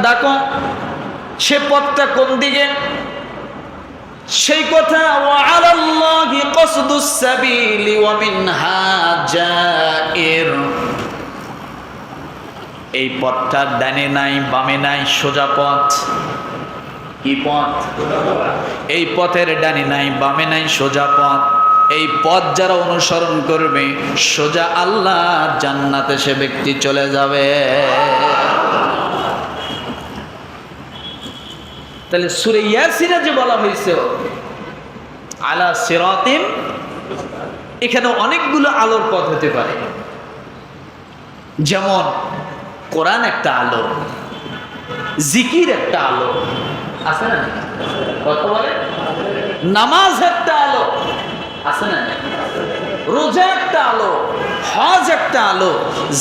ডাকো, সে পথটা কোন দিকে? সেই কথা ওয়া আলাল্লাহি কসদুস সাবিলি ওয়া মিনহা জাইর। এই পথটা ডানে নাই বামে নাই, সোজা পথ। কি পথ? এই পথের ডানে নাই বামে নাই, সোজা পথ। এই পথ যারা অনুসরণ করবে সোজা আল্লাহ জান্নাতে সে ব্যক্তি চলে যাবে। তাহলে সূরা ইয়াসিনে যে বলা হয়েছে আলা সিরাতিন, এখানে অনেকগুলো আলোর পথ হতে পারে। যেমন কোরআন একটা আলো, জিকির একটা আলো, আছে না? কথা বলে নামাজ একটা আলো, আছে না? রোজা একটা আলো, হজ একটা আলো,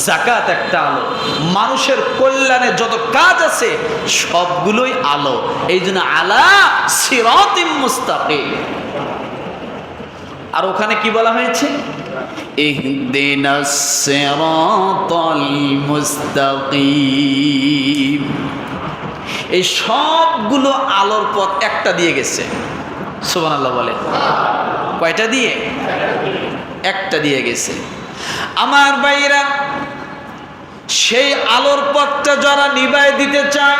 যাকাত একটা আলো। মানুষের কল্যাণে যত কাজ আছে সবগুলোই আলো। এই জন্য আলা সিরাতিম মুস্তাকিম। আর ওখানে কি বলা হয়েছে? ইহদিনাস সিরাতাল মুস্তাকিম। এই সবগুলো আলোর পথ একটা দিয়ে গেছে। সুবহানাল্লাহ বলে। কয়টা দিয়ে? একটা দিয়ে গেছে। আমার ভাইরা, সেই আলোর পথটা যারা নিভায় দিতে চায়,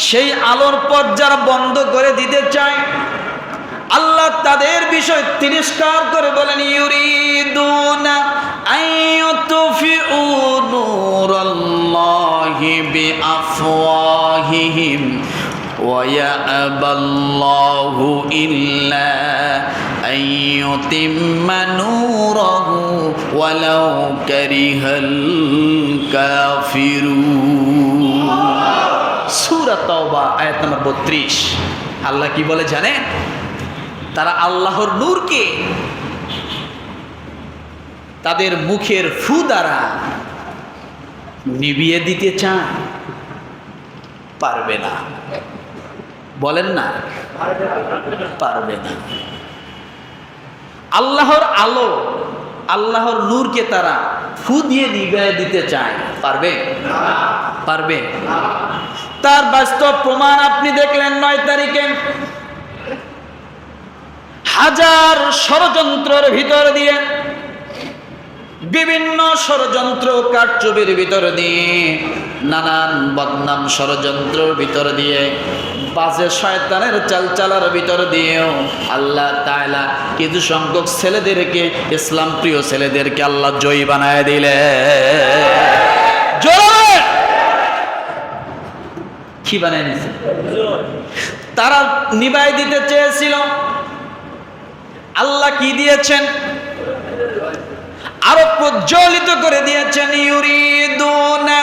সেই আলোর পথ যারা বন্ধ করে দিতে চায়, আল্লাহ তাদের বিষয় তিরস্কার করে বলেন ইউরিদুনা আইয়ুতফিউ নূরাল্লাহি বিআফওয়াহিহিম ওয়া ইয়াবাল্লাহু ইল্লা আইয়ুতিম্মা নূরাহু ওয়ালাউ কারিহাল কাফিরুন। সূরা তাওবা আয়াত নম্বর 32। আল্লাহ কি বলে জানেন? তারা আল্লাহর নূরকে তাদের মুখের ফু দ্বারা নিভিয়ে দিতে চায়, পারবে না। বলেন না, পারবে না। আল্লাহর আলো, আল্লাহর নূরকে তারা ফু দিয়ে নিভিয়ে দিতে চায়, পারবে? পারবে? তার বাস্তব প্রমাণ আপনি দেখলেন 9 তারিখে। হাজার ষড়যন্ত্রের ভিতর দিয়ে, বিভিন্ন ষড়যন্ত্র কারচুপির ভিতর দিয়ে, নানান বদনাম ষড়যন্ত্রের ভিতর দিয়ে, বাজে শয়তানের চালচালার ভিতর দিয়েও আল্লাহ তাআলা কিছু সংখ্যক ছেলেদেরকে, ইসলাম প্রিয় ছেলেদেরকে আল্লাহ জয়ী বানায় দিলে। কি বানায় দিয়েছে? তারা নিভাই দিতে চেয়েছিল, আল্লাহ কি দিয়েছেন? আরো প্রজ্বলিত করে দিয়েছেন। ইউরিদুনা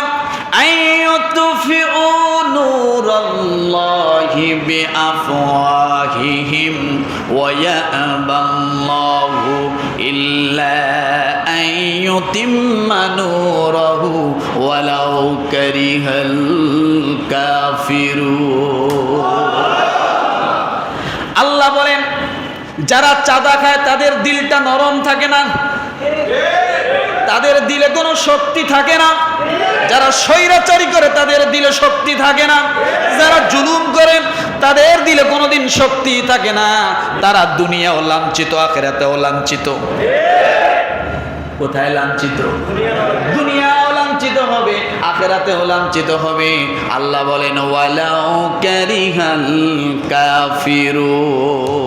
আইয়ুতফিউ নূরাল্লাহি বিআফওয়াহিহিম ওয়া ইয়াবাল্লাহু ইল্লা আইয়ুতিম্মা নূরাহু ওয়ালাউ কারিহাল কাফিরুন। আল্লাহ বলেন, যারা চাঁদা খায় তাদের দিলটা নরম থাকে না, তাদের দিলে কোনো শক্তি থাকে না। যারা স্বৈরাচারী করে তাদের দিলে শক্তি থাকে না। যারা জুলুম করে তাদের দিলে কোনোদিন শক্তি থাকে না। তারা দুনিয়াও লাঞ্ছিত, আখিরাতেও লাঞ্ছিত। কোথায় লাঞ্ছিত? দুনিয়াও লাঞ্ছিত হবে, আখিরাতেও লাঞ্ছিত হবে। আল্লাহ বলেন ওয়ালাউ কারিহাল কাফিরুন।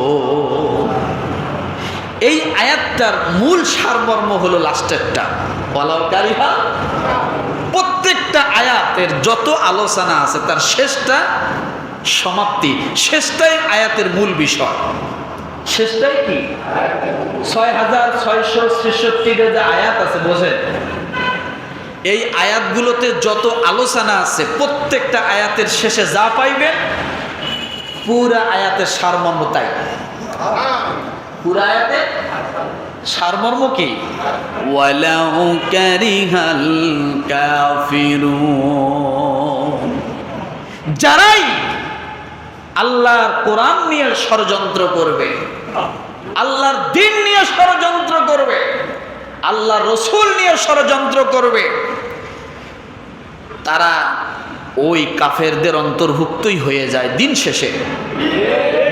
এই আয়াতটার মূল সারমর্ম হলো লাস্টেরটা, ওয়ালাউ কারিহাল। প্রত্যেকটা আয়াতের যত আলোচনা আছে তার শেষটা সমাপ্তি, শেষটাই আয়াতের মূল বিষয়। শেষটাই কি? 6666 যে আয়াত আছে, বোঝেন? এই আয়াতগুলোতে যত আলোচনা আছে প্রত্যেকটা আয়াতের শেষে যা পাইবেন পুরা আয়াতের সারমর্ম তাই। পুরা আয়াতে সারমর্ম কি? ওয়ালাউ কারিহাল কাফিরুন। যারাই আল্লাহর কোরআন নিয়ে ষড়যন্ত্র করবে, আল্লাহর দ্বীন নিয়ে ষড়যন্ত্র করবে, আল্লাহর রাসূল নিয়ে ষড়যন্ত্র করবে, তারা ওই কাফেরদের অন্তর্ভুক্তই হয়ে যায় দিন শেষে।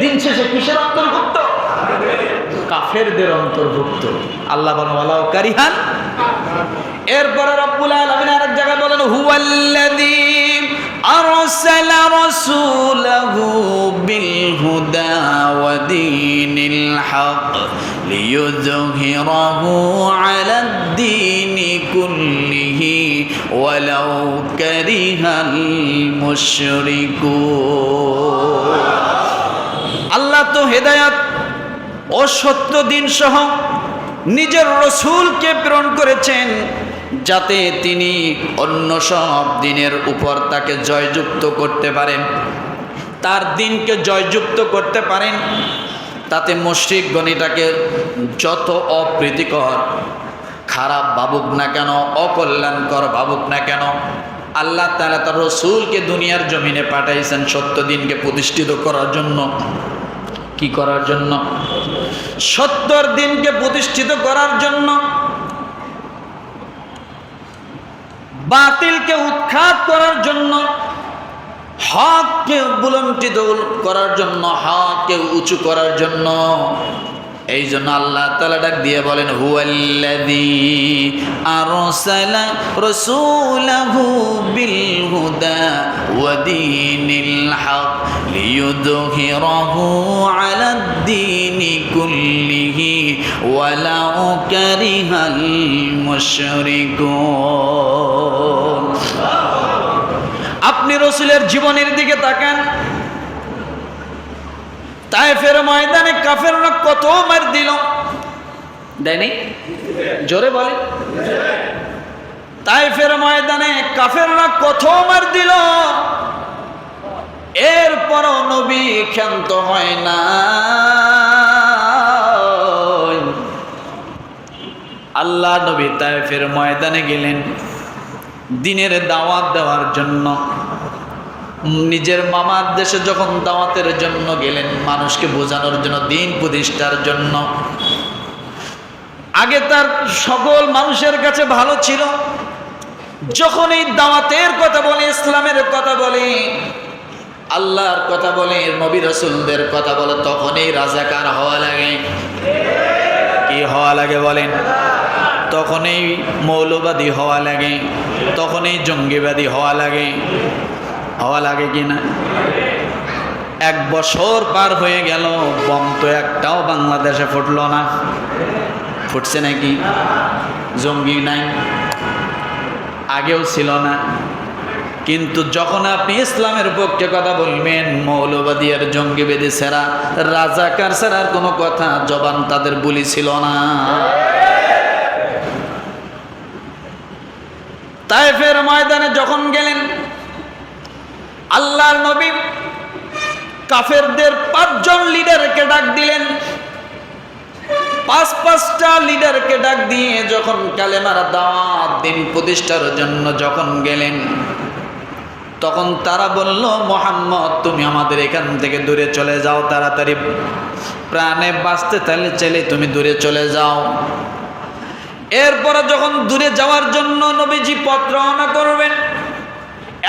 দিন শেষে কিসের অন্তর্ভুক্ত? কাফেরদের অন্তর্ভুক্ত। আল্লাহ বলেন ওয়ালাউ কারিহান। এরপরে রব্বুল আলামিন আরেক জায়গায় বলেন হুয়াল্লাযী আরসালা রাসূলাহু বিল হুদা ওয়া দীনিল হক লিইয়ুযহিরাহু আলাদ দীনি কুল্লিহি ওয়ালাউ কারিহাল মুশরিকুন। আল্লাহ তো হেদায়েত ও সত্য দিন সহ নিজের রসূলকে প্রেরণ করেছেন যাতে তিনি অন্য সব দিনের উপর তাকে জয়যুক্ত করতে পারেন, তার দিনকে জয়যুক্ত করতে পারেন। তাতে মুশরিকগণ এটাকে যত অপ্রীতিকর খারাপ ভাবুক না কেন, অকল্যাণকর ভাবুক না কেন, আল্লাহ তাআলা তার রসূলকে দুনিয়ার জমিনে পাঠাইছেন সত্য দিনকে প্রতিষ্ঠিত করার জন্য। কি করার জন্য? সত্যর দিনকে প্রতিষ্ঠিত করার জন্য, বাতিলকে উৎখাত করার জন্য, হককে বুলন্দিত করার জন্য, হককে উঁচু করার জন্য। এই জন্য আল্লাহ তাআলা ডাক দিয়ে বলেন হুয়াল্লাযী আরসালা রাসূলাহু বিল হুদা ওয়া দীনিল হক লিইয়ুযহিরাহু আলাদ দীনি কুল্লিহি ওয়ালাউ কারিহাল মুশরিকুন। আপনি রাসূলের জীবনের দিকে তাকান। তায়েফের ময়দানে কাফেররা কত মার দিল, দেয়নি? জোরে বলে। তায়েফের ময়দানে কাফেররা কত মার দিল, এরপরও নবী ক্ষান্ত হয় না। আল্লাহ নবী তায়েফের ময়দানে গেলেন দ্বীনের দাওয়াত দেওয়ার জন্য। নিজের মামার দেশে যখন দাওয়াতের জন্য গেলেন, মানুষকে বোঝানোর জন্য, দিন প্রতিষ্ঠার জন্য। আগে তার সকল মানুষের কাছে ভালো ছিল, যখন এই দাওয়াতের কথা বলে, ইসলামের কথা বলে, আল্লাহর কথা বলে, নবী রাসূলদের কথা বলে, তখনই রাজাকার হওয়া লাগে। কি হওয়া লাগে বলেন? তখনই মৌলবাদী হওয়া লাগে, তখনই জঙ্গিবাদী হওয়া লাগে। হওয়া লাগে কি না? 1 বছর পার হয়ে গেল, বম তো একটাও বাংলাদেশে ফুটলো না। ফুটছে নাকি? জঙ্গি নাই, আগেও ছিল না। কিন্তু যখন আপনি ইসলামের পক্ষে কথা বলবেন, মৌলবাদী আর জঙ্গিবাদী ছাড়া, রাজাকার ছাড়ার কোনো কথা জবান তাদের বলি ছিল না। তায়েফের ময়দানে যখন গেলেন, আল্লাহর নবী কাফেরদের 5 জন লিডারকে ডাক দিলেন। 5টা লিডারকে ডাক দিয়ে যখন কালেমার দাওয়াত, দিন প্রতিষ্ঠার জন্য যখন গেলেন, তখন তারা বলল, মুহাম্মদ তুমি আমাদের এখান থেকে দূরে চলে যাও, তাড়াতাড়ি প্রাণে বাঁচতে চাইলে তুমি দূরে চলে যাও। এরপরে যখন দূরে যাওয়ার জন্য নবীজি পথ রওনা করবেন,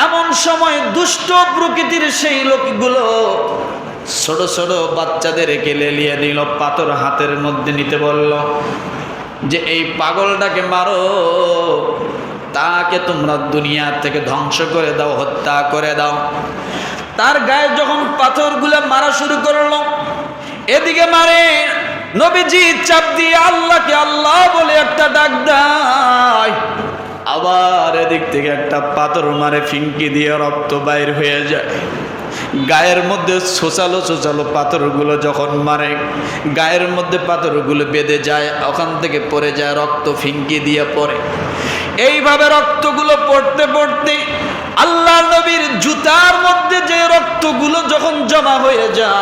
এমন সময় দুষ্ট প্রকৃতির সেই লোকগুলো ছোট ছোট বাচ্চাদেরকে লেলিয়ে দিল, পাথর হাতের মধ্যে নিতে বলল যে এই পাগলটাকে মারো, তাকে তোমরা দুনিয়া থেকে ধ্বংস করে দাও, হত্যা করে দাও। তার গায়ে যখন পাথরগুলো মারা শুরু করলো, এদিকে মারে, নবীজি চাপ দিয়ে আল্লাহকে আল্লাহ বলে একটা ডাক দেয়, আবার এদিক থেকে একটা পাথর মারে, ফিঙ্কি দিয়ে রক্ত বাইর হয়ে যায়। গায়ের মধ্যে ছোচালো ছোচালো পাথরগুলো যখন মারে, গায়ের মধ্যে পাথরগুলো বেঁধে যায়, ওখান থেকে পড়ে যায়, রক্ত ফিঙ্কি দিয়ে পড়ে। এইভাবে রক্তগুলো পড়তে পড়তে আল্লাহ নবীর জুতার মধ্যে যে রক্তগুলো যখন জমা হয়ে যায়,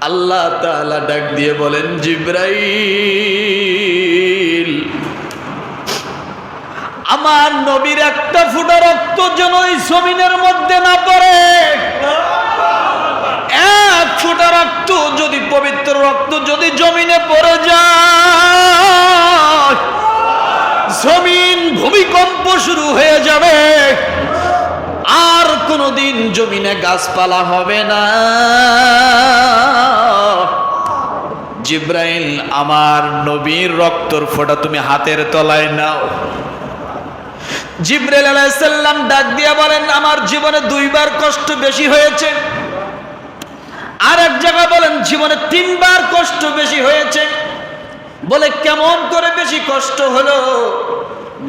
আল্লাহ তাআলা ডাক দিয়ে বলেন, জিবরাইল, আমার নবীর একটা ফোঁটা রক্ত যেন এই জমিনের মধ্যে না পড়ে। 1 ফোঁটা রক্ত যদি, পবিত্র রক্ত যদি জমিনে পড়ে যায়, শুরু হয়ে যাবে, আর কোনোদিন জমিনে গাছপালা হবে না। জিব্রাইল, আমার নবীর রক্তর ফোঁটা তুমি হাতের তলায় নাও। জিব্রাইল আলাইহিস সালাম ডাক দিয়া বলেন, আমার জীবনে 2 বার কষ্ট বেশি হয়েছে। আর এক জায়গায় বলেন জীবনে 3 বার কষ্ট বেশি হয়েছে। বলে কেমন করে বেশি কষ্ট হলো?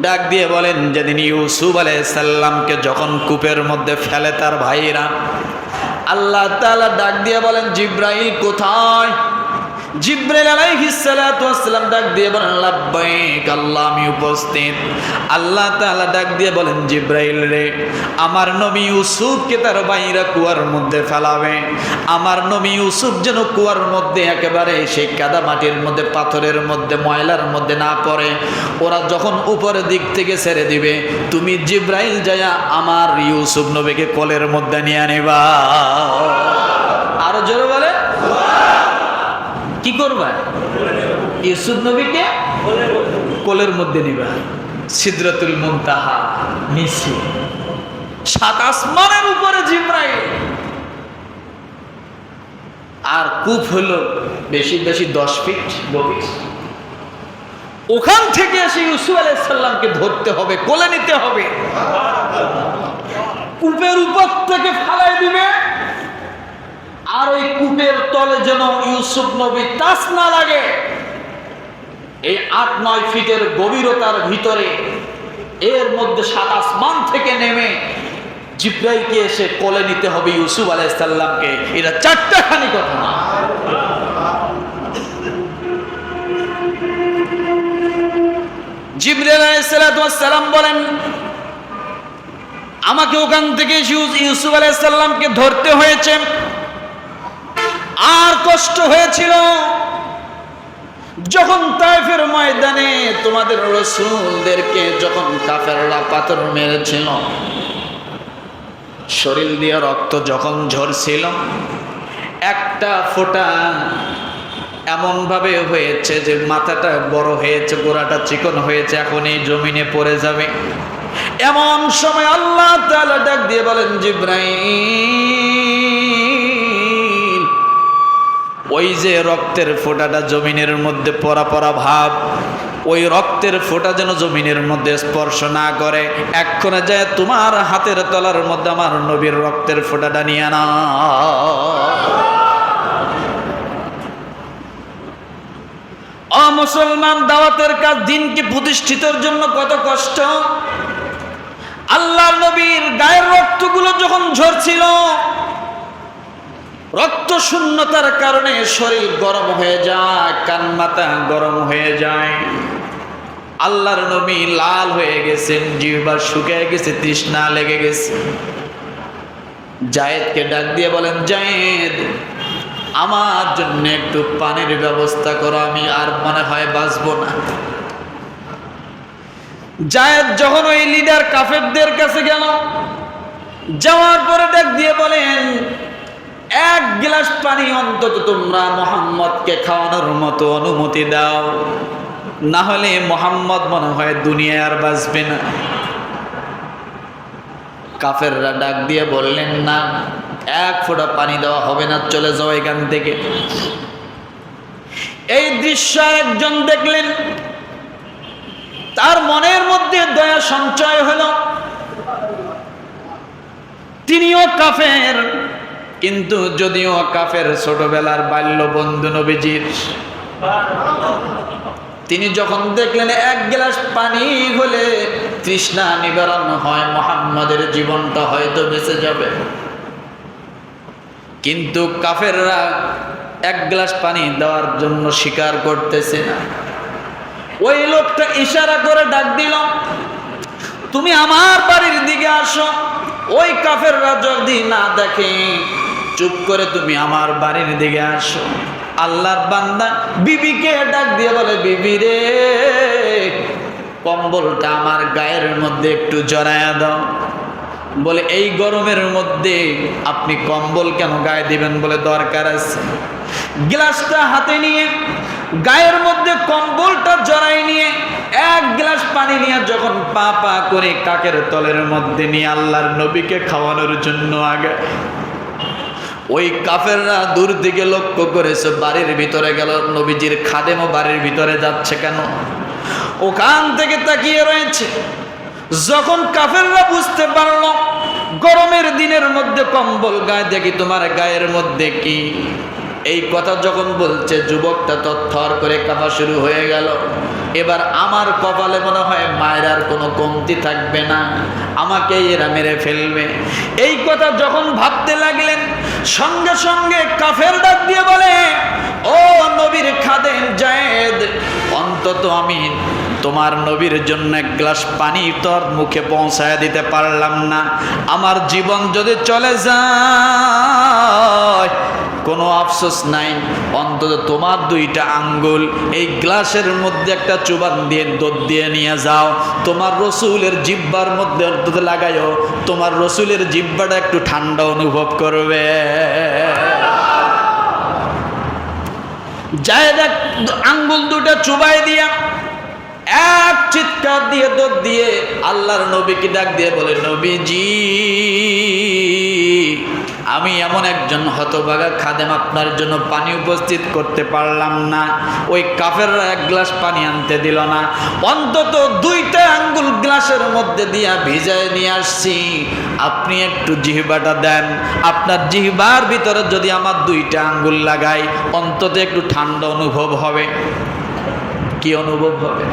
ডাক দিয়ে বলেন, যেদিন ইউসুফ আলাইহিস সালামকে যখন কূপের মধ্যে ফেলে তার ভাইরা, আল্লাহ তাআলা ডাক দিয়ে বলেন, জিব্রাইল কোথায়? জিব্রাইল আলাইহিস সালাতু ওয়াস সালাম ডাক দিয়ে বলেন, লাব্বাইক আল্লাহ, আমি উপস্থিত। আল্লাহ তাআলা ডাক দিয়ে বলেন, জিব্রাইল রে, আমার নবী ইউসুফকে তার ভাইরা কুয়ার মধ্যে ফেলাবে। আমার নবী ইউসুফ যেন কুয়ার মধ্যে একেবারে সেই কাদা মাটির মধ্যে, পাথরের মধ্যে, ময়লার মধ্যে না পড়ে। ওরা যখন উপরের দিক থেকে ছেড়ে দিবে, তুমি জিব্রাইল যায়া আমার ইউসুফ নবীকে কোলের মধ্যে নিয়ে আনিবা। আরো জোরে বলে, কি করবা? ইউসুফ নবীকে কোলের মধ্যে নিবা। সিদরাতুল মুনতাহা নিচে, 7 আসমানের উপরে জিব্রাইল। আর কূপ হলো বেশি বেশি 10 ফিট গভীর। ওখান থেকে এসে ইউসুফ আলাইহিস সালামকে ধরতে হবে, কোলে নিতে হবে। কূপের উপর থেকে ফালাই দিবে, আর ওই কূপের তলে যেন ইউসুফ নবী টাচ না লাগে। এই 8-9 ফিটের গভীরতার ভিতরে, এর মধ্যে 7 আসমান থেকে নেমে জিব্রাইলকে এসে কোলে নিতে হবে ইউসুফ আলাইহিস সালামকে। এটা 4টাখানি কথা না। জিব্রাইল আলাইহিস সালাম বলেন, আমাকে ওখান থেকে ইউসুফ আলাইহিস সালামকে ধরতে হয়েছে। আর কষ্ট হয়েছিল যখন তায়েফের ময়দানে তোমাদের রাসূলদেরকে যখন কাফেররা পাথর মেরেছিল, শরীর দিয়ে রক্ত যখন ঝরছিল, একটা ফোঁটা এমন ভাবে হয়েছে যে মাথাটা বড় হয়েছে, গোড়াটা চিকন হয়েছে, এখন এই জমিনে পড়ে যাবে। এমন সময় আল্লাহ তাআলা ডাক দিয়ে বলেন, জিব্রাইল, ওই যে রক্তের ফোঁটাটা জমিনের মধ্যে পড়া পড়া ভাব, ওই রক্তের ফোঁটা যেন জমিনের মধ্যে স্পর্শ না করে। এক্ষণে যায় তোমার হাতের তলার মধ্যে আমার নবীর রক্তের ফোঁটাটা নিয়ে না। মুসলমান, দাওয়াতের কাজ, দিনকে প্রতিষ্ঠিতের জন্য কত কষ্ট। আল্লাহর নবীর গায়ের রক্তগুলো যখন ঝরছিল, রক্ত শূন্যতার কারণে শরীর গরম হয়ে যায়, কান মাথা গরম হয়ে যায়। আল্লাহর নবী লাল হয়ে গেছেন, জিহ্বা শুকিয়ে গেছে, তৃষ্ণা লেগে গেছে। জায়েদকে ডাক দিয়ে বলেন, জায়েদ, আমার জন্য একটু পানির ব্যবস্থা করো, আমি আর মনে হয় বাঁচবো না। জায়েদ যখন ওই লিডার কাফেরদের কাছে গেল, যাওয়ার পরে ডাক দিয়ে বলেন, 1 গ্লাস পানি অন্তত তোমরা মুহাম্মদকে খাওয়ানোর মতো অনুমতি দাও, না হলে মুহাম্মদ মনে হয় দুনিয়ায় আর বাঁচবে না। কাফেররা ডাক দিয়ে বললেন, না, 1 ফোঁটা পানি দেওয়া হবে না, চলে যাও এখান থেকে। এই দৃশ্য একজন দেখলেন, তার মনের মধ্যে দয়া সঞ্চয় হলো। তিনিও কাফের, কিন্তু যদিও কাফের, ছোটবেলার বাল্য বন্ধু নবীজির। তিনি যখন দেখলেন 1 গ্লাস পানি হলে তৃষ্ণা নিবারণ হয়, মুহাম্মাদের জীবনটা হয়তো বেঁচে যাবে, কিন্তু কাফেররা 1 গ্লাস পানি দেওয়ার জন্য স্বীকার করতেছে না। ওই লোকটা ইশারা করে ডাক দিল, তুমি আমার বাড়ির দিকে আসো। ওই কাফেররা যদি না দেখে, চুপ করে তুমি আমার বাড়ির দিকে আসো। আল্লাহর বান্দা বিবিকে ডাক দিয়ে বলে, বিবি রে, কম্বলটা আমার গায়ের মধ্যে একটু জড়ায়া দাও। বলে, এই গরমের মধ্যে আপনি কম্বল কেন গায়ে দিবেন? বলে, দরকার আছে। গ্লাসটা হাতে নিয়ে গায়ের মধ্যে কম্বলটা জড়াই নিয়ে 1 গ্লাস পানি নিয়ে যখন পা পা করে কাকের তলের মধ্যে নিয়ে আল্লাহর নবীকে খাওয়ানোর জন্য আগে, ওই কাফেররা দূর থেকে লক্ষ্য করেছে বাড়ির ভিতরে গেল, নবীজির খাদেমও বাড়ির ভিতরে যাচ্ছে কেন, ওখান থেকে তাকিয়ে রয়েছে। যখন কাফেররা বুঝতে পারল গরমের দিনের মধ্যে কম্বল গায়ে, দেখি তোমার গায়ের মধ্যে কি, এই কথা যখন বলছে যুবকটা তরতর করে কাঁপা শুরু হয়ে গেল। এবার আমার কপালে মনে হয় মায়ের আর কোনো কমতি থাকবে না, আমাকে এরা মেরে ফেলবে। এই কথা যখন ভাবতে লাগলেন, সঙ্গে সঙ্গে কাফের ডাক দিয়ে বলে, ও নবীর খাদেম যায়েদ, অন্তত আমি তোমার নবীর জন্য এক গ্লাস পানি তোর মুখে পৌঁছায় দিতে পারলাম না, আমার জীবন যদি চলে যায় কোনো আফসোস নাই, অন্তত তোমার দুইটা আঙ্গুল এই গ্লাসের মধ্যে একটা চুবান দিয়ে দুধ দিয়ে নিয়ে যাও, তোমার রসুলের জিহ্বার মধ্যে অন্তত লাগাইও, তোমার রসুলের জিহ্বাটা একটু ঠান্ডা অনুভব করবে। জায়েদ আঙ্গুল দুটা চুবাই দিয়া এক চিৎকার দিয়ে দুধ দিয়ে আল্লাহর নবীকে ডাক দিয়ে বলে, নবীজি আমি এমন একজন হতভাগা খাদেম, আপনার জন্য পানি উপস্থিত করতে পারলাম না। ওই কাফেররা এক গ্লাস পানি আনতে দিল না, অন্তত দুইটা আঙ্গুল গ্লাসের মধ্যে দিয়া ভিজায় নিয়ে আসছি, আপনি একটু জিহ্বাটা দেন, আপনার জিহ্বার ভিতরে যদি আমার দুইটা আঙ্গুল লাগাই অন্তত একটু ঠান্ডা অনুভব হবে। কি অনুভব হবে?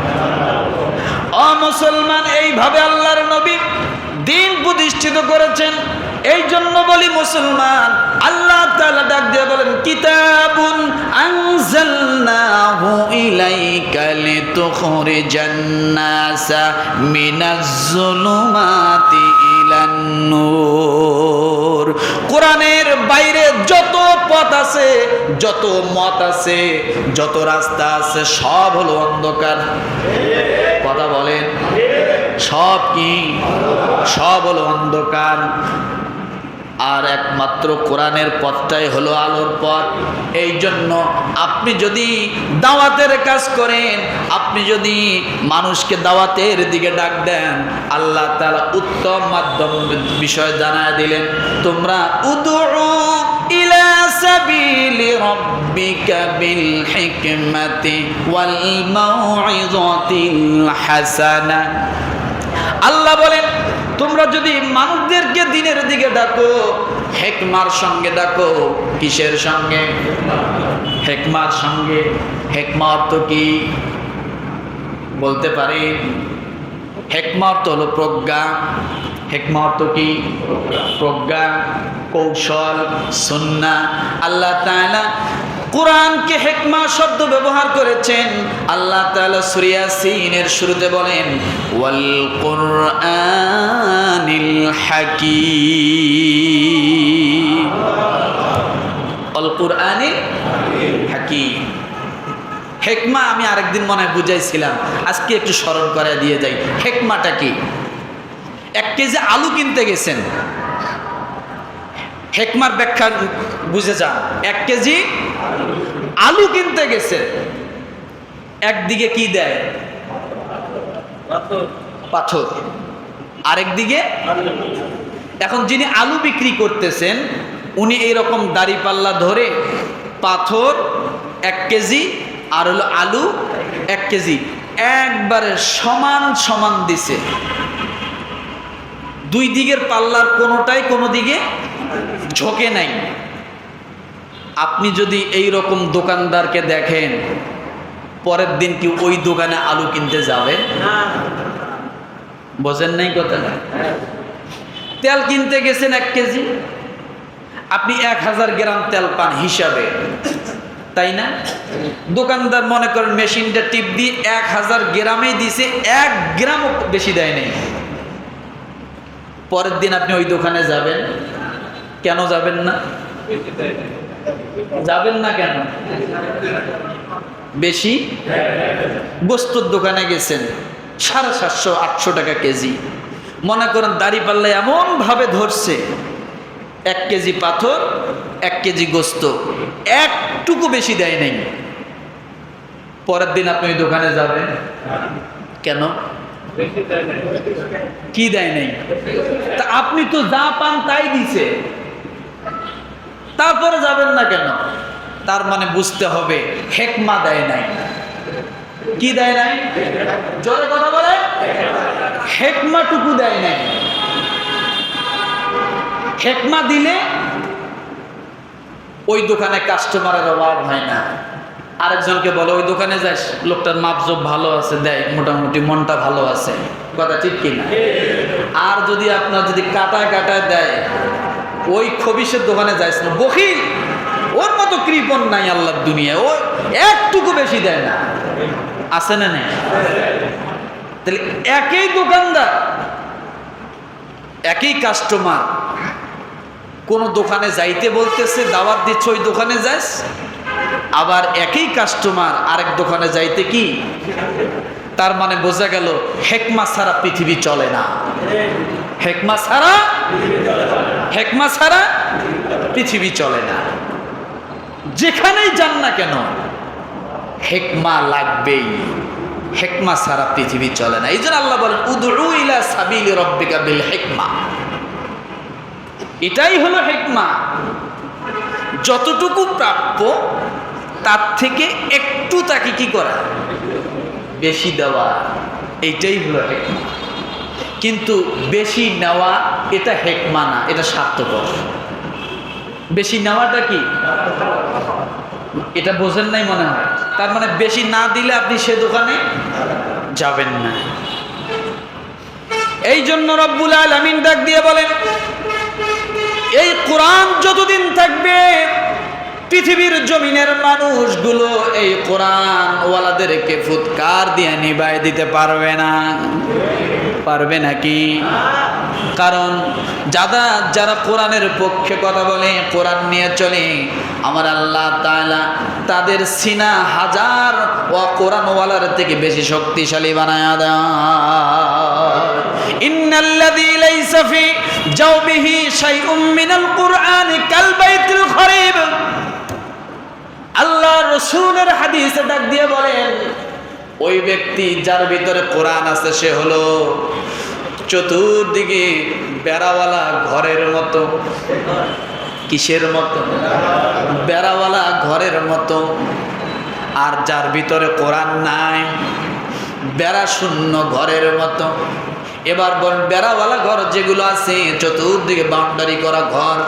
ও মুসলমান, এইভাবে আল্লাহর নবী দিন প্রতিষ্ঠিত করেছেন। এই জন্য বলি মুসলমান, আল্লাহ তাআলা ডাক দিয়ে বলেন, কিতাবুন আনজালনাহু ইলাইকা লিতুখরিজান নাসা মিনাজ যুলুমাতি ইলান নূর। কোরআনের বাইরে যত পথ আছে, যত মত আছে, যত রাস্তা আছে, সব হলো অন্ধকার। কথা বলেন, সব কি? সব হলো অন্ধকার, আর একমাত্র কোরআনের পথটাই হলো আলোর পথ। এই জন্য আপনি যদি দাওয়াতের কাজ করেন, আপনি যদি মানুষকে দাওয়াতের দিকে ডাক দেন, আল্লাহ তাআলা উত্তম মাধ্যম বিষয় জানায় দিলেন, তোমরা উদউ ইলা সাবিলি রাব্বিকা বিল হিকমাতি ওয়াল মাউইযাতিল হাসানা। আল্লাহ বলেন, তোমরা যদি মানুষদেরকে দিনের দিকে ডাকো, হিকমার সঙ্গে ডাকো। কিসের সঙ্গে? হিকমার সঙ্গে। হিকমা অর্থ কি বলতে পারি? হিকমা অর্থ হলো প্রজ্ঞা। হিকমা অর্থ কি? প্রজ্ঞা, কৌশল, সুন্নাহ। আল্লাহ তাআলা কোরআনকে হিকমা শব্দ ব্যবহার করেছেন। আল্লাহ তাআলা সূরা ইয়াসিনের শুরুতে বলেন, ওয়াল কুরআনিল হাকীম। ওয়াল কুরআনিল হাকীম। হিকমা আমি আরেকদিন মনে হয় বুঝাইছিলাম, আজকে একটু স্মরণ করে দিয়ে যাই। হিকমাটা কি? 1 কেজি আলু কিনতে গেছেন, হিকমার ব্যাখ্যা বুঝে যান। 1 কেজি আলু কিনতে গেছে, একদিকে কি দেয়? পাথর, আরেকদিকে। এখন যিনি আলু বিক্রি করতেছেন উনি এইরকম দাড়ি পাল্লা ধরে পাথর 1 কেজি আর হলো আলু 1 কেজি একবারে সমান সমান দিছে। দুই দিকের পাল্লার কোনোটাই কোনো দিকে ঝোঁকে নাই। আপনি যদি এই রকম দোকানদারকে দেখেন, পরের দিন কি ওই দোকানে আলু কিনতে যাবেন? বোঝেন নাই কথা? তেল কিনতে গেছেন 1 কেজি, আপনি 1000 গ্রাম তেল পান হিসাবে, তাই না? দোকানদার মনে করেন মেশিনটা টিপ দিয়ে 1000 গ্রামে দিছে, 1 গ্রামও বেশি দেয় নাই। পরের দিন আপনি ওই দোকানে যাবেন, কেন যাবেন না? যাবেন না কেন? বেশি। গোস্তের দোকানে গেছেন, 750-800 টাকা কেজি। মনে করেন দাড়ি পাল্লা এমন ভাবে ধরছে, 1 কেজি পাথর 1 কেজি গোস্ত, একটুকু বেশি দেয় নাই। পরের দিন আপনি ওই দোকানে যাবেন কেন? কি দেয় নাই? তা আপনি তো যা পান তাই দিছে, তারপরে যাবেন না কেন? তার মানে বুঝতে হবে হেকমা দেয় নাই। কি দেয় নাই? জোরে কথা বলে, হেকমাটুকু দেয় নাই। হেকমা দিলে ওই দোকানে কাস্টমারের অভাব হয় না। আরেকজনকে বলে ওই দোকানে যাস, লোকটার মাপজোপ ভালো আছে, দেয় মোটামুটি, মনটা ভালো আছে। কথা ঠিক কিনা? আর যদি আপনার যদি কাটায় কাটায় দেয়, ওই খবিসের দোকানে যাইস না, বখিল, ওর মতো কৃপণ নাই আল্লাহর দুনিয়ায়, ও একটুকু বেশি দেয় না। আছে না নেই? তাহলে একই দোকানদার, একই কাস্টমার, কোন দোকানে যাইতে বলতেছে, দাওয়াত দিচ্ছে ওই দোকানে যাস, আবার একই কাস্টমার আরেক দোকানে যাইতে কি, তার মানে বোঝা গেল হেকমা ছাড়া পৃথিবী চলে না। হেকমা ছাড়া পৃথিবী চলে না। যেখানেই যান না কেন হেকমা লাগবেই, হেকমা ছাড়া পৃথিবী চলে না। এই জন্য আল্লাহ বলেন উদউ ইলা সাবিলি রাব্বিকা বিল হিকমা। এটাই হলো হিকমা, যতটুকু প্রাপ্য তার থেকে একটু তাকে কি করা, বেশি দেওয়া, এইটাই হলো হিকমা। কিন্তু বেশি নেওয়া এটা হিকমা না, এটা স্বার্থপর। বেশি নেওয়াটা কি, এটা বোঝেন নাই মনে হয়। তার মানে বেশি না দিলে আপনি সে দোকানে যাবেন না। এই জন্য রব্বুল আলামিন ডাক দিয়ে বলেন, এই কোরআন যতদিন থাকবে পৃথিবীর জমিনের মানুষগুলো এই কোরআন ওয়ালাদেরকে ফুৎকার দিয়ে নিভাই দিতে পারবে না। পারবে নাকি? কারণ যারা কোরআনের পক্ষে কথা বলে, কোরআন নিয়ে চলে, আমার আল্লাহ তাআলা তাদের সিনা হাজার ও কোরআনওয়ালার থেকে বেশি শক্তিশালী বানায়া দেয়। ইন্নাল্লাযী লাইসা ফি জাওবিহি শাইউম মিনাল কুরআনি কাল বাইতুল খরিব। আল্লাহ রাসূলের হাদিসে ডাক দিয়ে বলেন, ওই ব্যক্তি যার ভিতরে কোরআন আছে সে হলো চতুর্দিকে বেড়াওয়ালা ঘরের মতো। কিসের মতো? বেড়াওয়ালা ঘরের মতো। আর যার ভিতরে কোরআন নাই বেড়া শূন্য ঘরের মতো। এবার বল, বেড়াওয়ালা ঘর যেগুলো আছে চতুর্দিকে বাউন্ডারি করা ঘর,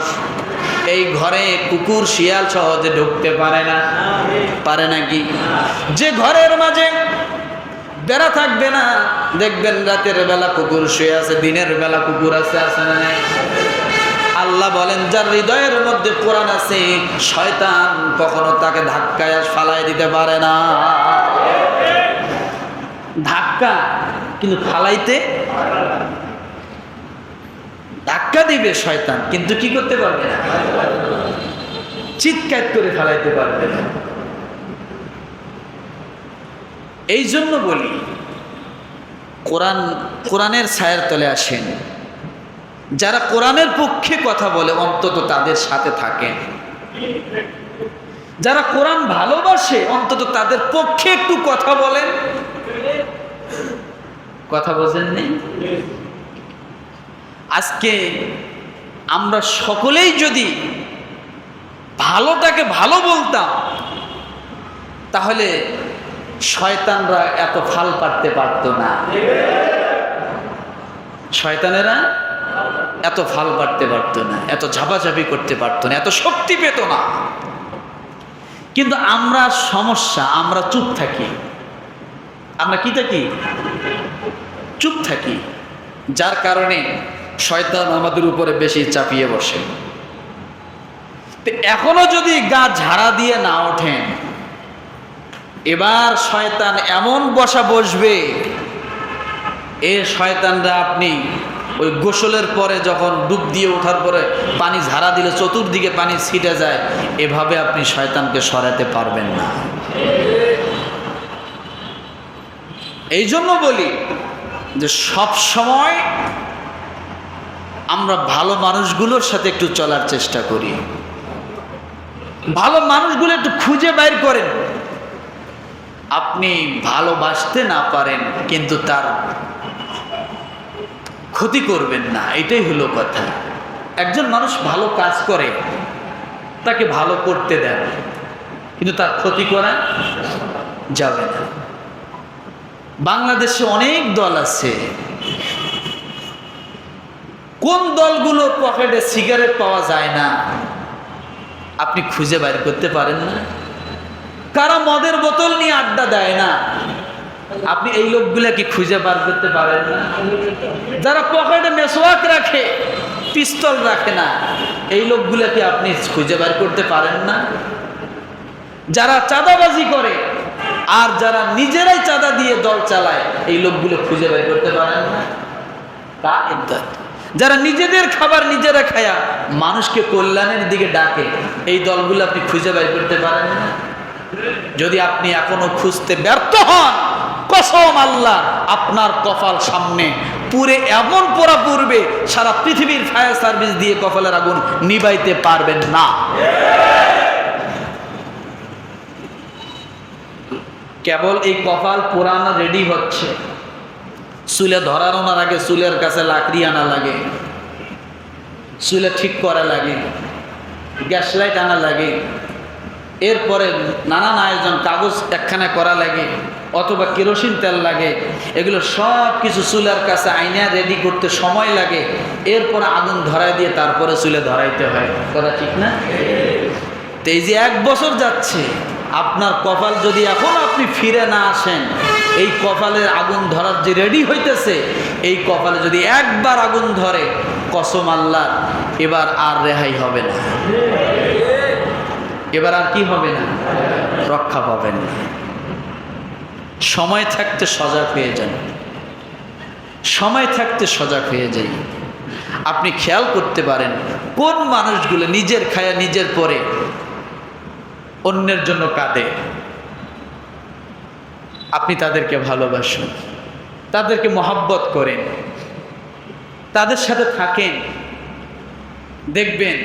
এই ঘরে কুকুর শিয়াল সহজে ঢুকতে পারে না। পারে নাকি? যে ঘরের মাঝে বেড়া থাকবে না, দেখবেন রাতের বেলা কুকুর শুয়ে আছে, দিনের বেলা কুকুর আছে, আছে না? আল্লাহ বলেন যার হৃদয়ের মধ্যে কোরআন আছে শয়তান কখনো তাকে ধাক্কায় ফালায় দিতে পারে না। ধাক্কা কিন্তু ফালাইতে, ধাক্কা দিবে শয়তান কিন্তু কি করতে পারবে না, চিৎকার করে ফালাইতে পারবে না। এই জন্য বলি কোরআনের ছায়ার তলে আসেন। যারা কোরআনের পক্ষে কথা বলে অন্তত তাদের সাথে থাকেন। যারা কোরআন ভালোবাসে অন্তত তাদের পক্ষে একটু কথা বলেন। কথা বোঝেননি? আজকে আমরা সকলেই যদি ভালোটাকে ভালো বলতাম তাহলে শয়তানরা এত ফাল পারতে পারত না। শয়তানেরা এত ফাল পারতে পারত না, এত ঝাপাঝাপি করতে পারত না, এত শক্তি পেত না। কিন্তু আমরা সমস্যা, আমরা চুপ থাকি। আমরা কি থাকি? চুপ থাকি। যার কারণে শয়তান আমাদের উপরে বেশি চাপিয়ে বসে। এখনো যদি গা ঝাড়া দিয়ে না ওঠেন, এবার শয়তান এমন বসবে, এ শয়তানরা আপনি ওই গোসলের পরে যখন ডুব দিয়ে ওঠার পরে পানি ঝাড়া দিলে চতুর্দিকে পানি ছিটে যায়, এভাবে আপনি শয়তানকে সরাতে পারবেন না। এই জন্য বলি যে সব সময় আমরা ভালো মানুষগুলোর সাথে একটু চলার চেষ্টা করি। ভালো মানুষগুলো একটু খুঁজে বাইর করেন। আপনি ভালোবাসতে না পারেন কিন্তু তার ক্ষতি করবেন না, এটাই হলো কথা। একজন মানুষ ভালো কাজ করে, তাকে ভালো করতে দেন, কিন্তু তার ক্ষতি করা যাবে না। বাংলাদেশে অনেক দল আছে, কোন দলগুলো পকেটে সিগারেট পাওয়া যায় না আপনি খুঁজে বাইর করতে পারেন না? কারা মদের বোতল নিয়ে আড্ডা দেয় না আপনি এই লোকগুলা কি খুঁজে বার করতে পারেন না? যারা পকেটে মেসওয়াক রাখে, পিস্তল রাখে না, এই লোকগুলা কি আপনি খুঁজে বার করতে পারেন না? যারা চাঁদাবাজি করে আর যারা নিজেরাই চাঁদা দিয়ে দল চালায়, এই লোকগুলো খুঁজে বের করতে পারেন না? যারা নিজেদের খাবার নিজেরা খায়া মানুষকে কল্যাণের দিকে ডাকে, এই দলগুলো আপনি খুঁজে বের করতে পারেন না? যদি আপনি এখনো খুঁজতে ব্যর্থ হন, কসম আল্লাহ, আপনার কপাল সামনে পুরে এমন পোড়া পড়বে, সারা পৃথিবীর ফায়ার সার্ভিস দিয়ে কপালের আগুন নিভাইতে পারবেন না। কেবল এই কপাল পোড়ানো রেডি হচ্ছে, চুলে ধরানোর আগে চুলের কাছে লাকড়ি আনা লাগে, চুলে ঠিক করা লাগে, গ্যাস লাইট আনা লাগে, এরপরে নানান আয়োজন, কাগজ একখানা করা লাগে, অথবা কেরোসিন তেল লাগে, এগুলো সব কিছু চুলের কাছে আইনা রেডি করতে সময় লাগে, এরপরে আগুন ধরাই দিয়ে তারপরে চুলে ধরাইতে হয়। কথা ঠিক না? তো এই যে 1 বছর যাচ্ছে, আপনার কপাল যদি এখন আপনি ফিরে না আসেন, এই কপালের আগুন ধরার যে রেডি হইতেছে, এই কপালে যদি একবার আগুন ধরে, কসম আল্লাহ, এবার আর রেহাই হবে না, এবার আর কি হবে না, রক্ষা পাবেন না। সময় থাকতে সজাগ হয়ে যান, সময় থাকতে সজাগ হয়ে যাই। আপনি খেয়াল করতে পারেন কোন মানুষগুলো নিজের খায়া নিজের পরে অন্যের জন্য কাঁদে, আপনি তাদেরকে ভালোবাসুন, তাদেরকে মহব্বত করেন, তাদের সাথে থাকেন, দেখবেন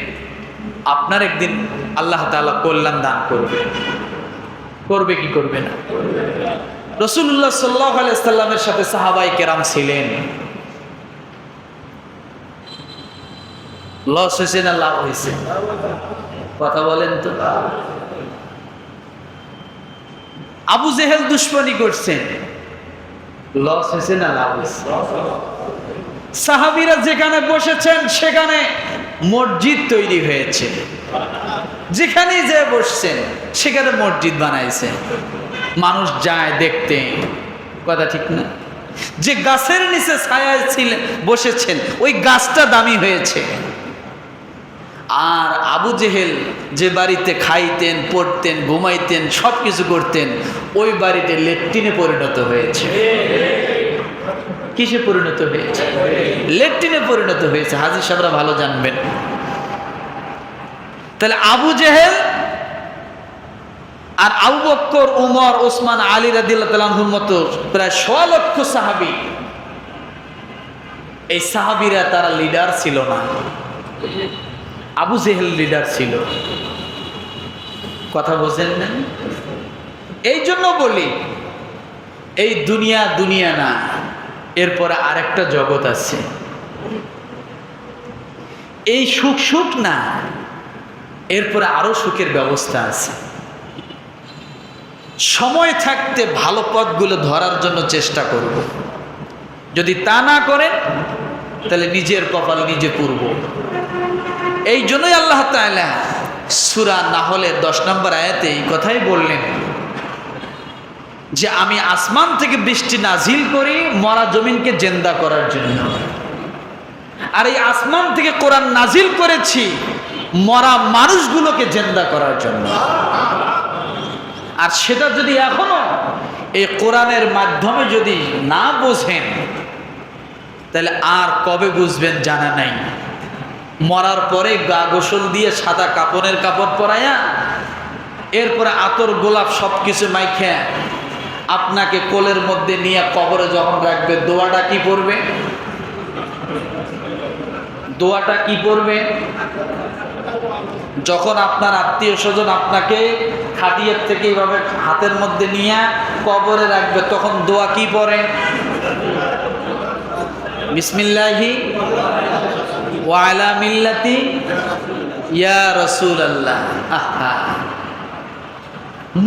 আপনার একদিন আল্লাহ তাআলা কল্যাণ দান করবে। করবে কি করবে না? রাসূলুল্লাহ সাল্লাল্লাহু আলাইহি সাল্লামের সাথে সাহাবায়ে কেরাম ছিলেন, লস হয়েছে না লাভ হয়েছে? কথা বলেন তো। আবু জেহেল দুশমনী করছেন, লস হয়েছে না লাভ হয়েছে? সাহাবীরা যেখানে বসেছেন সেখানে মসজিদ তৈরি হয়েছে, যেখানেই যে বসছেন সেখানে মসজিদ বানাইছে, মানুষ যায় দেখতে। কথা ঠিক না? যে গাছের নিচে ছায়ায় ছিলেন বসেছেন, ওই গাছটা দামি হয়েছে। আর আবু জেহেল যে বাড়িতে খাইতেন, পড়তেন, ঘুমাইতেন, সব কিছু করতেন, ওই বাড়িতে লেট্রিনে পরিণত হয়েছে। কিসে পরিণত হয়েছে? লেট্রিনে পরিণত হয়েছে। হাজী সাহেবরা ভালো জানবেন। তাহলে আবু জেহেল আর আবু বকর, উমর, ওসমান, আলী রাদিয়াল্লাহু তাআলা আনহুর মতো প্রায় 100 লক্ষ সাহাবী, এই সাহাবীরা তারা লিডার ছিল না, আবু জেহেল লিডার ছিল। কথা বোঝেন না? এই জন্য বলি, এই দুনিয়া দুনিয়া না, এরপরে আরেকটা জগৎ আছে। এই সুখ সুখ না, এরপরে আরো সুখের ব্যবস্থা আছে। সময় থাকতে ভালো পথগুলো ধরার জন্য চেষ্টা করব। যদি তা না করেন তাহলে নিজের কপাল নিজে পুরব। এই জন্যই আল্লাহ তাআলা সূরা নাহলের 10 নম্বর আয়াতে এই কথাই বললেন যে আমি আসমান থেকে বৃষ্টি নাজিল করি মরা জমিনকে জিন্দা করার জন্য, আর এই আসমান থেকে কোরআন নাজিল করেছি মরা মানুষগুলোকে জিন্দা করার জন্য। আর সেটা যদি এখনো এই কোরআনের মাধ্যমে যদি না বোঝেন, তাহলে আর কবে বুঝবেন জানা নাই। মরার পরে গা গোসল দিয়ে সাদা কাপড়ের কাপড় পরাইয়া, এরপরে আতর গোলাপ সব কিছু মাইখা আপনাকে কোলের মধ্যে নিয়ে কবরে যখন রাখবে, দোয়াটা কি পড়বে? দোয়াটা কি পড়বে? যখন আপনার আত্মীয় স্বজন আপনাকে খাটিয়ার থেকে এইভাবে হাতের মধ্যে নিয়ে কবরে রাখবে, তখন দোয়া কি পড়ে? বিসমিল্লাহি ওয়া আলা মিল্লাতি ইয়া রাসূলুল্লাহ। আহা,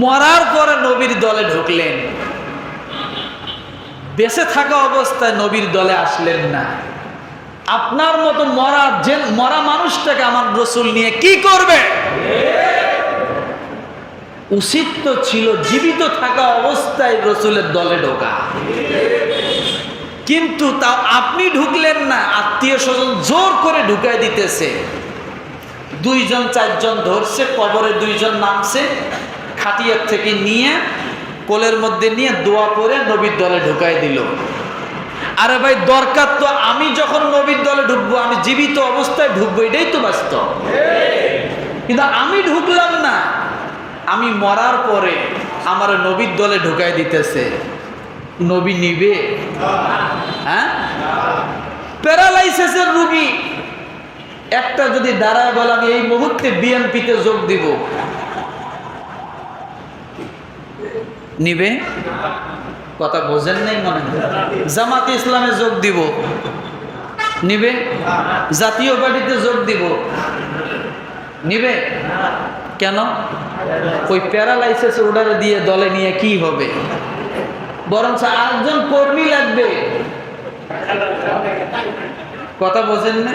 মরার পরে নবীর দলে ঢুকলেন, বেঁচে থাকা অবস্থায় নবীর দলে আসলেন না। আপনার মতো মরা মানুষটাকে আমার রসুল নিয়ে কি করবে? উচিত তো ছিল জীবিত থাকা অবস্থায় রসুলের দলে ঢোকা, কিন্তু তা আপনি ঢুকলেন না, আত্মীয় স্বজন জোর করে ঢুকাই দিতেছে। 2 জন 4 জন ধরছে, কবরে 2 জন নামছে, খাটিয়ার থেকে নিয়ে কোলের মধ্যে নিয়ে দোয়া করে নবীর দলে ঢুকাই দিল। আরে ভাই, দরকার তো আমি যখন নবীর দলে ঢুকবো, আমি জীবিত অবস্থায় ঢুকবো, এটাই তো বাস্তব। কিন্তু আমি ঢুকলাম না, আমি মরার পরে আমার নবীর দলে ঢুকাই দিতেছে। নবী নিবে? হ্যাঁ, প্যারালাইসিসের রোগী একটা যদি দাঁড়ায় বলে আমি এই মুহূর্তে বিএনপিতে যোগ দিব, নিবে? কথা বোঝেন নাই মনে হয়। জামাতে ইসলামে যোগ দিব, নিবে? জাতীয় পার্টিতে যোগ দিব, নিবে? কেন? ওই প্যারালাইসিস অর্ডার দিয়ে দলে নিয়ে কি হবে? বরঞ্চ আরেকজন কর্মী লাগবে। কথা বোঝেন না?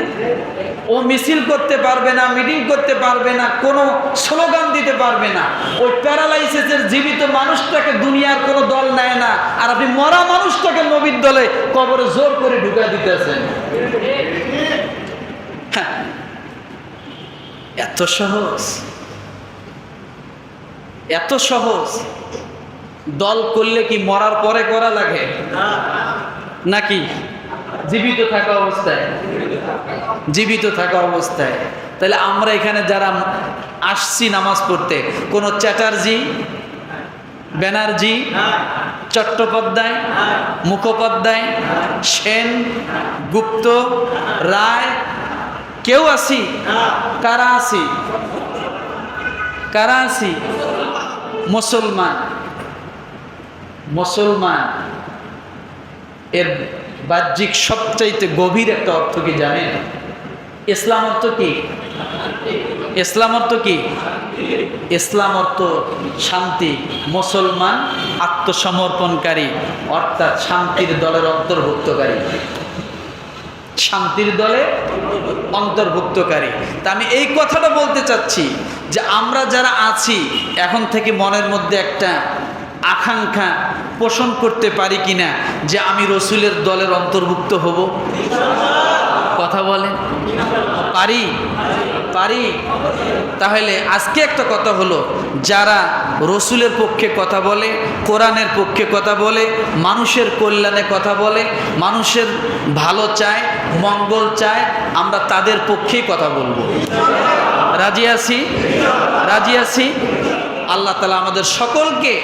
ও মিছিল করতে পারবে না, মিটিং করতে পারবে না, কোনো স্লোগান দিতে পারবে না। ওই প্যারালাইসিসের জীবিত মানুষটাকে দুনিয়ার কোনো দল নেয় না, আর আপনি মরা মানুষটাকে নবীর দলে কবরে জোর করে ঢুকা দিতেছেন। হ্যাঁ, এত সহজ, এত সহজ। দল করলে কি মরার পরে করা লাগে নাকি জীবিত থাকা অবস্থায়? জীবিত থাকা অবস্থায়। তাহলে আমরা এখানে যারা আসছি নামাজ পড়তে, কোনো চ্যাটার্জি, ব্যানার্জি, চট্টোপাধ্যায়, মুখোপাধ্যায়, সেন, গুপ্ত, রায় কেউ আছি? কারা আছি? কারা আছি? মুসলমান। মুসলমান এর বাহ্যিক সবচাইতে গভীর একটা অর্থ কি জানেন? ইসলাম অর্থ কি? ইসলাম অর্থ কি? ইসলাম অর্থ শান্তি। মুসলমান আত্মসমর্পণকারী, অর্থাৎ শান্তির দলের অন্তর্ভুক্তকারী, শান্তির দলে অন্তর্ভুক্তকারী। তা আমি এই কথাটা বলতে চাচ্ছি যে আমরা যারা আছি এখন থেকে মনের মধ্যে একটা আকাঙ্ক্ষা পোষণ করতে পারি কিনা যে আমি রসুলের দলের অন্তর্ভুক্ত হব? কথা বলেন, পারি? পারি? তাহলে আজকে একটা কথা হলো, যারা রসুলের পক্ষে কথা বলে, কোরআনের পক্ষে কথা বলে, মানুষের কল্যাণে কথা বলে, মানুষের ভালো চায়, মঙ্গল চায়, আমরা তাদের পক্ষেই কথা বলবো। রাজি আছি? রাজি আছি? আল্লাহ তাআলা আমাদের সকলকে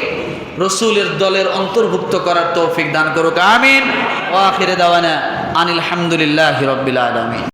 রসুলের দলের অন্তর্ভুক্ত করার তৌফিক দান করুক। আমিন। ওয়া আখিরু দাওয়ানা আনিল হামদুলিল্লাহি রাব্বিল আলামিন।